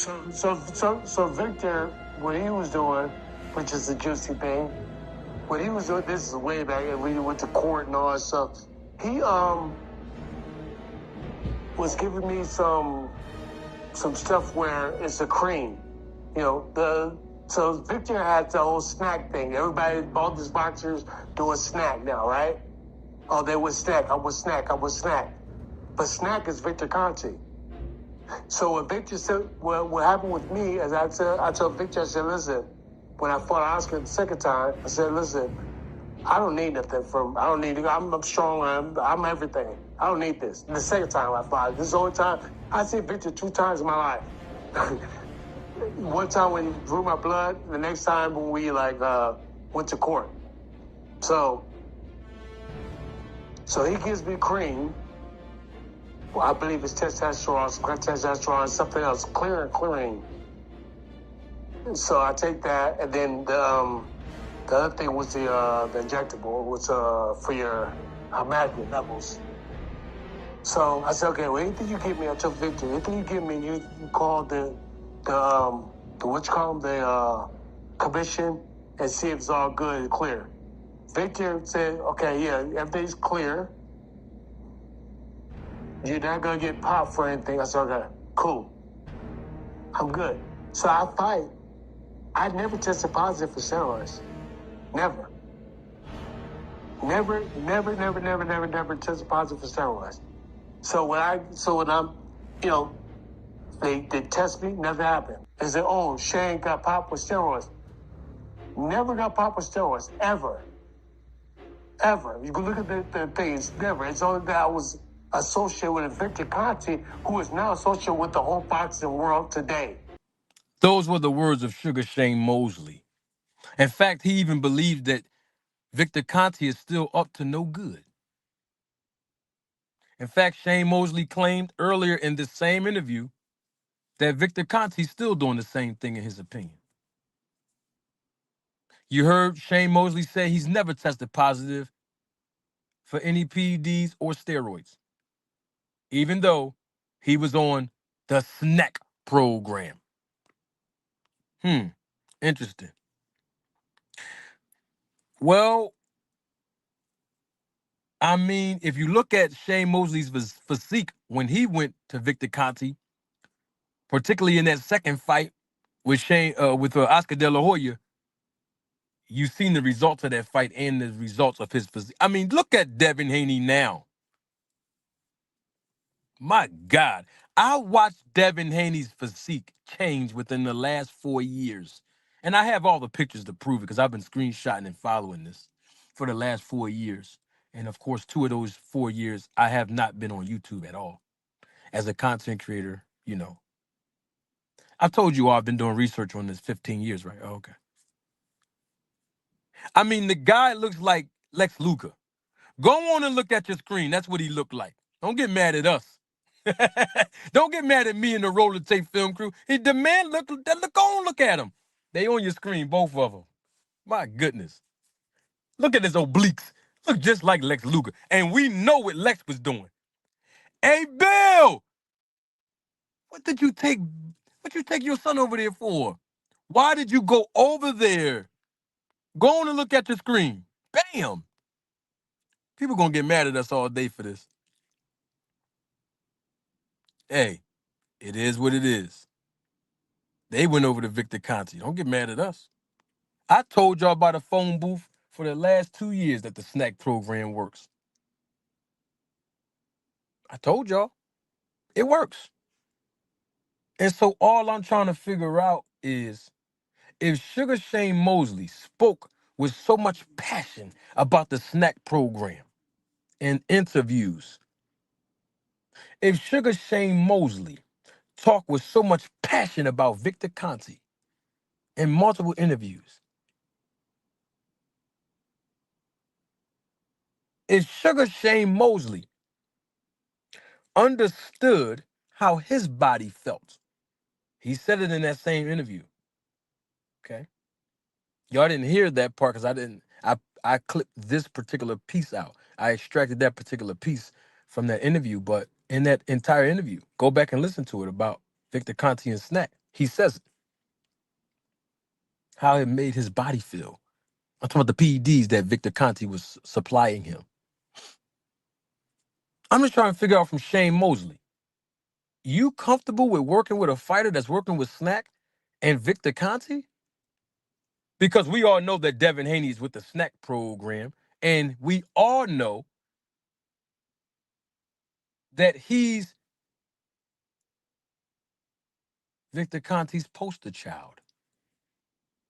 So Victor, what he was doing, which is the juicy thing, what he was doing, this is way back, and we went to court and all that stuff. He was giving me some stuff where it's a cream, So Victor had the whole snack thing. Everybody, all these boxers doing snack now, right? Oh, they would snack. I would snack. But snack is Victor Conti. So what Victor said, what happened with me is I told Victor, I said, listen, when I fought Oscar the second time, I said, listen, I don't need nothing I'm strong, I'm everything. I don't need this. The second time I fought, this is the only time, I see Victor 2 times in my life. One time when he drew my blood, the next time when we went to court. So he gives me cream. Well, I believe it's testosterone, something else, clearing. And so I take that, and then the other thing was the injectable, was for your hematocrit levels. So I said, okay, well, anything you give me, I told Victor, anything you give me, you call the commission and see if it's all good and clear. Victor said, okay, yeah, everything's clear. You're not going to get popped for anything. I said, okay, cool. I'm good. So I fight. I never tested positive for steroids. Never. Never tested positive for steroids. So when I'm, they test me, never happened. They say, oh, Shane got popped with steroids. Never got popped with steroids, ever. Ever. You can look at the things, never. It's only that I was associated with Victor Conti, who is now associated with the whole boxing world today. Those were the words of Sugar Shane Mosley. In fact, he even believed that Victor Conti is still up to no good. In fact, Shane Mosley claimed earlier in this same interview that Victor Conti's still doing the same thing in his opinion. You heard Shane Mosley say he's never tested positive for any PEDs or steroids, even though he was on the snack program. Interesting. Well, I mean, if you look at Shane Mosley's physique when he went to Victor Conti, particularly in that second fight with Oscar De La Hoya, you've seen the results of that fight and the results of his physique. I mean, look at Devin Haney now. My God, I watched Devin Haney's physique change within the last 4 years. And I have all the pictures to prove it because I've been screenshotting and following this for the last 4 years. And of course, 2 of those 4 years, I have not been on YouTube at all. As a content creator, I've told you all I've been doing research on this 15 years, right? Oh, okay. I mean, the guy looks like Lex Luger. Go on and look at your screen. That's what he looked like. Don't get mad at us. Don't get mad at me and the roller tape film crew. The man look at him. They on your screen, both of them. My goodness. Look at his obliques. Look just like Lex Luger. And we know what Lex was doing. Hey, Bill! What you take your son over there for? Why did you go over there? Go on and look at your screen. Bam! People gonna get mad at us all day for this. Hey, it is what it is. They went over to Victor Conti. Don't get mad at us. I told y'all about a phone booth for the last 2 years that the snack program works. I told y'all. It works. And so all I'm trying to figure out is if Sugar Shane Mosley spoke with so much passion about the snack program in interviews, if Sugar Shane Mosley talked with so much passion about Victor Conti in multiple interviews, if Sugar Shane Mosley understood how his body felt, he said it in that same interview. Okay. Y'all didn't hear that part because I clipped this particular piece out. I extracted that particular piece from that interview, but in that entire interview, go back and listen to it about Victor Conti and snack. He says it, how it made his body feel. I'm talking about the PEDs that Victor Conti was supplying him. I'm just trying to figure out from Shane Mosley, you comfortable with working with a fighter that's working with Snack and Victor Conti? Because we all know that Devin Haney is with the Snack program, and we all know that he's Victor Conti's poster child.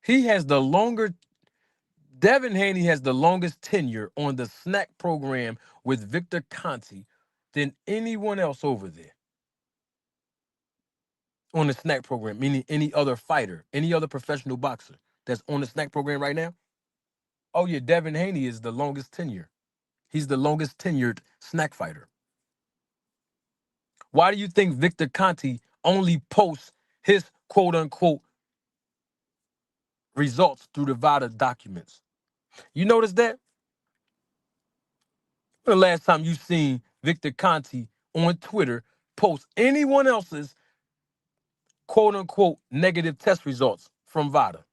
He has the longer, Devin Haney has the longest tenure on the Snack program with Victor Conti than anyone else over there on the Snack program, meaning any other fighter, any other professional boxer that's on the Snack program right now. Oh, yeah, Devin Haney is the longest tenure. He's the longest tenured Snack fighter. Why do you think Victor Conti only posts his quote unquote results through the VADA documents? You notice that? When the last time you seen Victor Conti on Twitter post anyone else's quote unquote negative test results from VADA?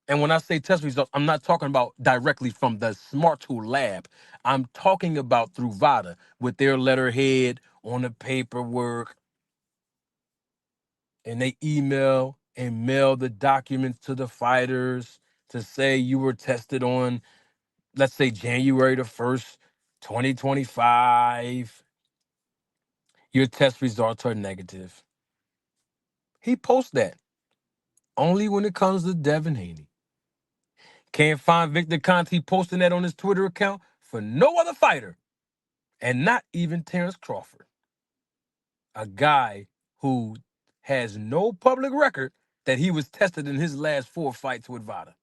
And when I say test results, I'm not talking about directly from the Smart Tool lab. I'm talking about through VADA with their letterhead on the paperwork, and they email and mail the documents to the fighters to say you were tested on, let's say, January the 1st, 2025. Your test results are negative. He posts that only when it comes to Devin Haney. Can't find Victor Conti posting that on his Twitter account for no other fighter, and not even Terrence Crawford, a guy who has no public record that he was tested in his last 4 fights with VADA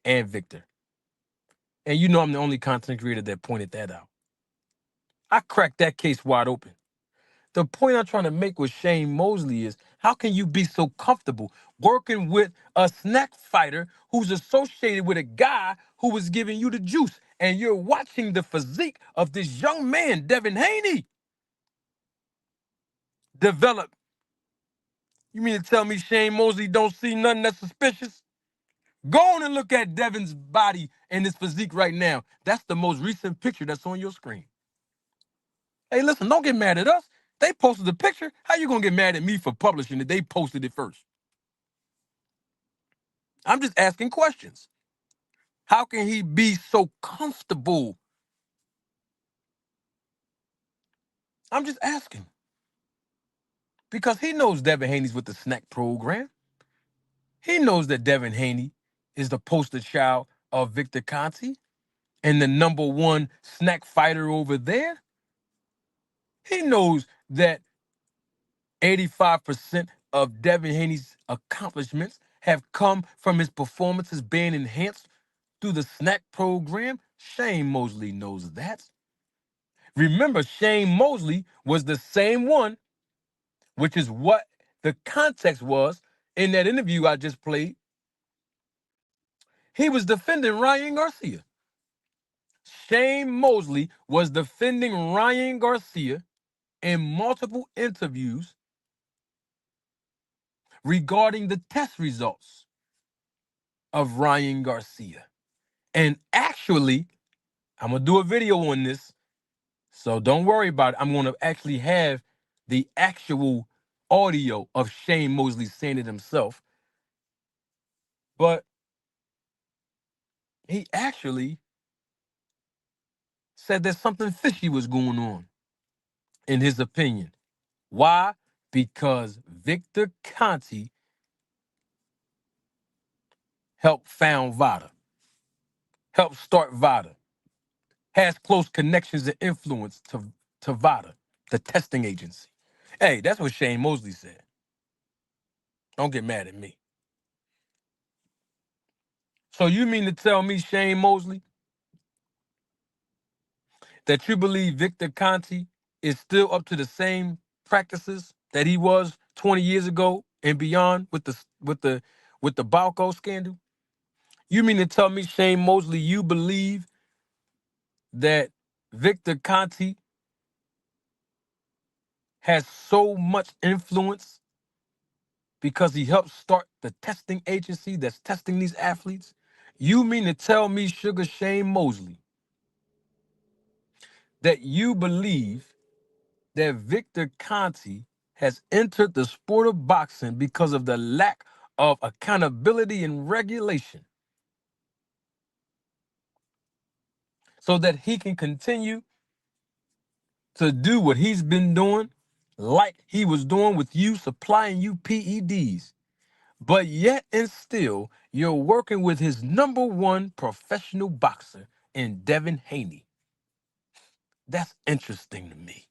and Victor. And you know I'm the only content creator that pointed that out. I cracked that case wide open. The point I'm trying to make with Shane Mosley is, how can you be so comfortable working with a Snack fighter who's associated with a guy who was giving you the juice, and you're watching the physique of this young man, Devin Haney, develop? You mean to tell me Shane Mosley don't see nothing that's suspicious? Go on and look at Devin's body and his physique right now. That's the most recent picture that's on your screen. Hey, listen, don't get mad at us. They posted the picture. How you gonna get mad at me for publishing it? They posted it first. I'm just asking questions. How can he be so comfortable? I'm just asking. Because he knows Devin Haney's with the Snack program. He knows that Devin Haney is the poster child of Victor Conti and the number one Snack fighter over there. He knows that 85% of Devin Haney's accomplishments have come from his performances being enhanced through the Snack program. Shane Mosley knows that. Remember, Shane Mosley was the same one, which is what the context was in that interview I just played. He was defending Ryan Garcia. Shane Mosley was defending Ryan Garcia in multiple interviews regarding the test results of Ryan Garcia. And actually, I'm going to do a video on this, so don't worry about it. I'm going to actually have the actual audio of Shane Mosley saying it himself. But he actually said that something fishy was going on, in his opinion. Why? Because Victor Conti helped found VADA, helped start VADA, has close connections and influence to VADA, the testing agency. Hey, that's what Shane Mosley said. Don't get mad at me. So you mean to tell me, Shane Mosley, that you believe Victor Conti is still up to the same practices that he was 20 years ago and beyond with the Balco scandal? You mean to tell me, Shane Mosley, you believe that Victor Conti has so much influence because he helped start the testing agency that's testing these athletes? You mean to tell me, Sugar Shane Mosley, that you believe that Victor Conte has entered the sport of boxing because of the lack of accountability and regulation so that he can continue to do what he's been doing, like he was doing with you, supplying you PEDs? But yet and still, you're working with his number one professional boxer in Devin Haney. That's interesting to me.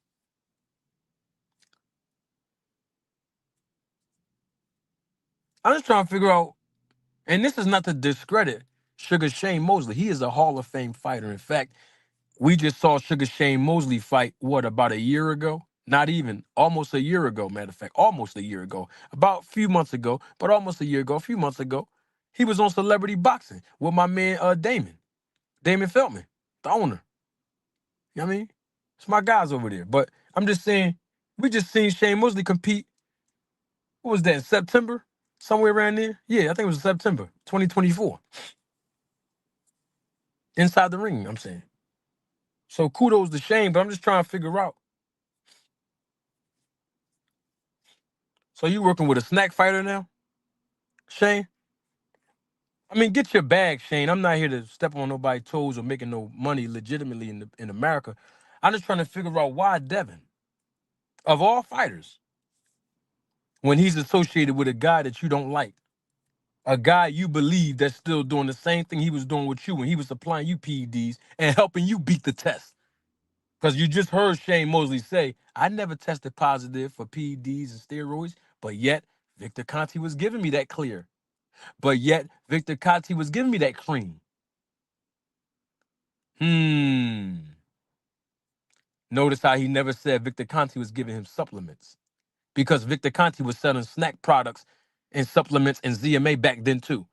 I'm just trying to figure out, and this is not to discredit Sugar Shane Mosley. He is a Hall of Fame fighter. In fact, we just saw Sugar Shane Mosley fight, what, about a year ago? Not even, almost a year ago, matter of fact, almost a year ago. About a few months ago, but almost a year ago, a few months ago, he was on Celebrity Boxing with my man Damon Feldman, the owner. You know what I mean? It's my guys over there. But I'm just saying, we just seen Shane Mosley compete, what was that, in September? Somewhere around there? Yeah, I think it was September 2024. Inside the ring, I'm saying. So kudos to Shane, but I'm just trying to figure out. So you working with a snack fighter now, Shane? I mean, get your bag, Shane. I'm not here to step on nobody's toes or making no money legitimately in America. I'm just trying to figure out why Devin, of all fighters, when he's associated with a guy that you don't like, a guy you believe that's still doing the same thing he was doing with you when he was supplying you PEDs and helping you beat the test. Because you just heard Shane Mosley say, I never tested positive for PEDs and steroids, but yet Victor Conte was giving me that clear. But yet Victor Conte was giving me that cream. Notice how he never said Victor Conte was giving him supplements. Because Victor Conte was selling snack products and supplements and ZMA back then too.